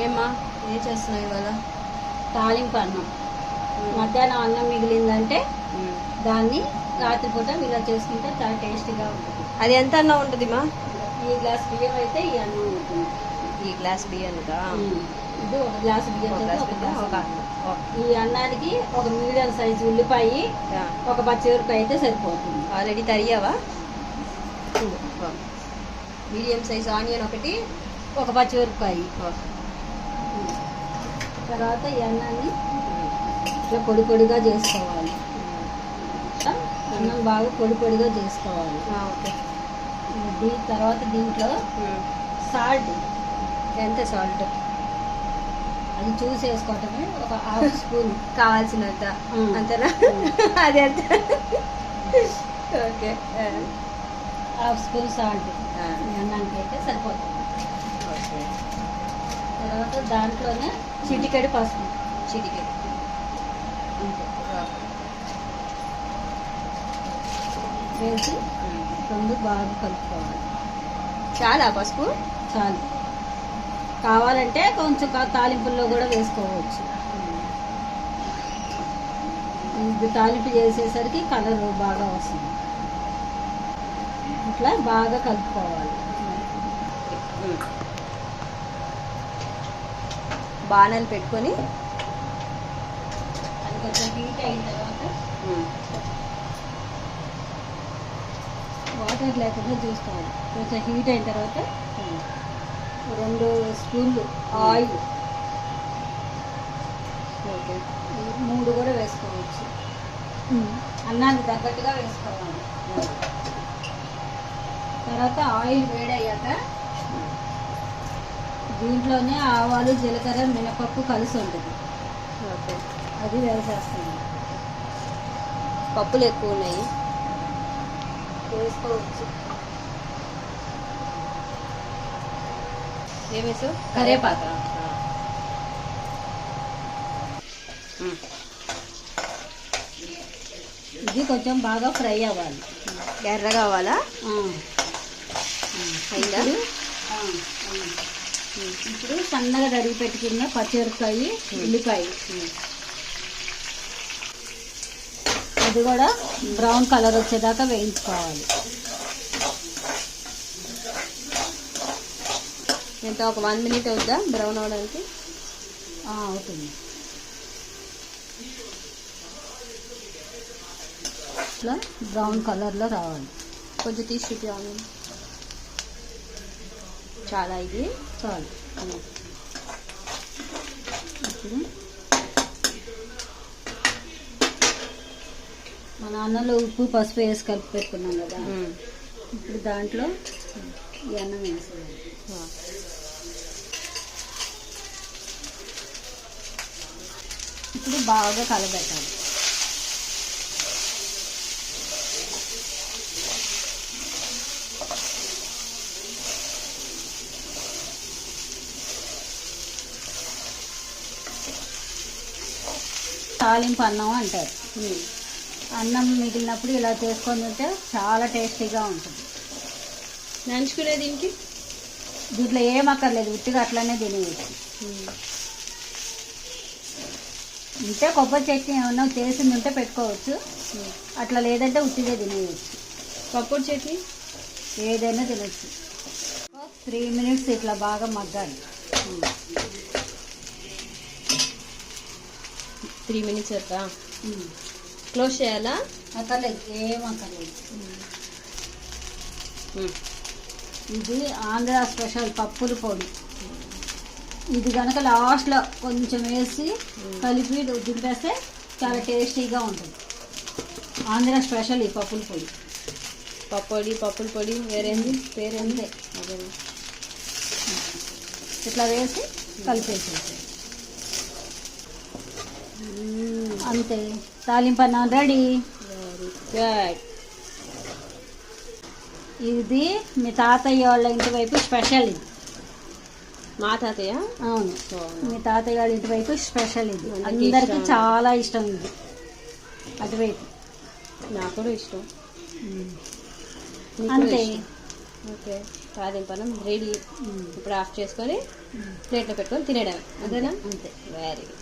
ఏమ్మా ఏం చేస్తున్నావు ఇవాళ? తాలింపు అన్నం. మధ్యాహ్నం అన్నం మిగిలిందంటే దాన్ని రాత్రిపూట ఇలా చేసుకుంటే చాలా టేస్టీగా ఉంటుంది. అది ఎంత అన్నం ఉంటుంది మా? ఈ గ్లాస్ బియ్యం అయితే ఈ అన్నం ఉంటుంది. ఈ గ్లాస్ బియ్యానికా? ఇది ఒక గ్లాస్ బియ్యం ఈ అన్నానికి ఒక మీడియం సైజు ఉల్లిపాయ, ఒక పచ్చిమిరపకాయ అయితే సరిపోతుంది. ఆల్రెడీ తరిగావా? మీడియం సైజ్ ఆనియన్ ఒకటి, ఒక పచ్చిమిరపకాయ. తర్వాత ఈ అన్నాన్ని ఇట్లా పొడి పొడిగా చేసుకోవాలి. అన్నం బాగా పొడి పొడిగా చేసుకోవాలి. ఓకే. తర్వాత దీంట్లో సాల్ట్, ఎంత సాల్ట్? అది చూసి వేసుకోవటమే. ఒక హాఫ్ స్పూన్ కావాల్సినంత అంతేనా? అది ఎంత? ఓకే. హాఫ్ స్పూన్ సాల్ట్ అన్నానికి అయితే సరిపోతుంది. ఓకే. తర్వాత దాంట్లోనే చిటికెడు పసుపు. చిటికెడు అంతే వేసి రెండు బాగా కలుపుకోవాలి. చాలా పసుపు చాలు. కావాలంటే కొంచెం తాలింపుల్లో కూడా వేసుకోవచ్చు. ఇది తాలింపు చేసేసరికి కలర్ బాగా వస్తుంది. ఇట్లా బాగా కలుపుకోవాలి. బాణాలు పెట్టుకొని అది కొంచెం హీట్ అయిన తర్వాత వాటర్ లేకుండా చూసుకోవాలి. కొంచెం హీట్ అయిన తర్వాత 2 స్పూన్లు ఆయిల్, ఓకే 3 కూడా వేసుకోవచ్చు. అన్నానికి తగ్గట్టుగా వేసుకోవాలి. తర్వాత ఆయిల్ వేడయ్యాక దీంట్లోనే ఆవాలు, జీలకర్ర, మినపప్పు కలిసి ఉంటుంది. ఓకే. అది వేసేస్తాను. పప్పులు ఎక్కువ ఉన్నాయి, వేసుకోవచ్చు. ఏమేసు? కరివేపాకు. ఇది కొంచెం బాగా ఫ్రై అవ్వాలి. ఎర్రగా కావాలా? అయిందా? ఇప్పుడు సన్నగా తరిగి పెట్టుకున్న పచ్చిమిరపకాయ, ఉల్లిపాయ అది కూడా బ్రౌన్ కలర్ వచ్చేదాకా వేయించుకోవాలి. ఎంత? ఒక 1 మినిట్ అవుద్దా బ్రౌన్ అవడానికి? అవుతుంది. ఇట్లా బ్రౌన్ కలర్లో రావాలి. కొంచెం తీసి చూపించాను. చాలా ఇది చాలు. ఇప్పుడు మన అన్నంలో ఉప్పు, పసుపు వేసి కలిపి పెట్టుకున్నాం కదా. ఇప్పుడు దాంట్లో ఈ అన్నం వేసేయాలి. ఇప్పుడు బాగా కలబెట్టాలి. తాలింపు అన్నం అంటారు. అన్నం మిగిలినప్పుడు ఇలా చేసుకొని తింటే చాలా టేస్టీగా ఉంటుంది. నంచుకునే దీనికి దీంట్లో ఏం అక్కర్లేదు, ఉట్టిగా అట్లనే తినేయచ్చు. ఉంటే కొబ్బరి చట్నీ ఏమన్నా చేసింది ఉంటే పెట్టుకోవచ్చు, అట్లా లేదంటే ఉట్టిగా తినేయచ్చు. పప్పుడు చట్నీ ఏదైనా తినచ్చు. 3 మినిట్స్ ఇట్లా బాగా మగ్గాలి. 3 మినిట్స్ వరకా క్లోజ్ చేయాలా? అక్కర్లేదు, ఏం అక్కర్లేదు. ఇది ఆంధ్ర స్పెషల్ పప్పుల పొడి. ఇది కనుక లాస్ట్లో కొంచెం వేసి కలిపి దింపేస్తే చాలా టేస్టీగా ఉంటుంది. ఆంధ్ర స్పెషల్ ఈ పప్పుల పొడి. పప్పుల పొడి వేరేంది పేరేంది? అదే ఇట్లా వేసి కలిపేసేసి అంతే, తాలింపు అన్నం రెడీ. Very good. ఇది మీ తాతయ్య వాళ్ళ ఇంటి వైపు స్పెషల్. ఇది మా తాతయ్య? అవును, మీ తాతయ్య వాళ్ళ ఇంటి వైపు స్పెషల్. ఇది అందరికీ చాలా ఇష్టం. ఇది అటువైపు నాకు కూడా ఇష్టం. అంతే. ఓకే. తాలింపనం రెడీ. ఇప్పుడు ఆఫ్ చేసుకొని ప్లేట్లో పెట్టుకొని తినేయడమే. అదేనా? అంతే. Very good.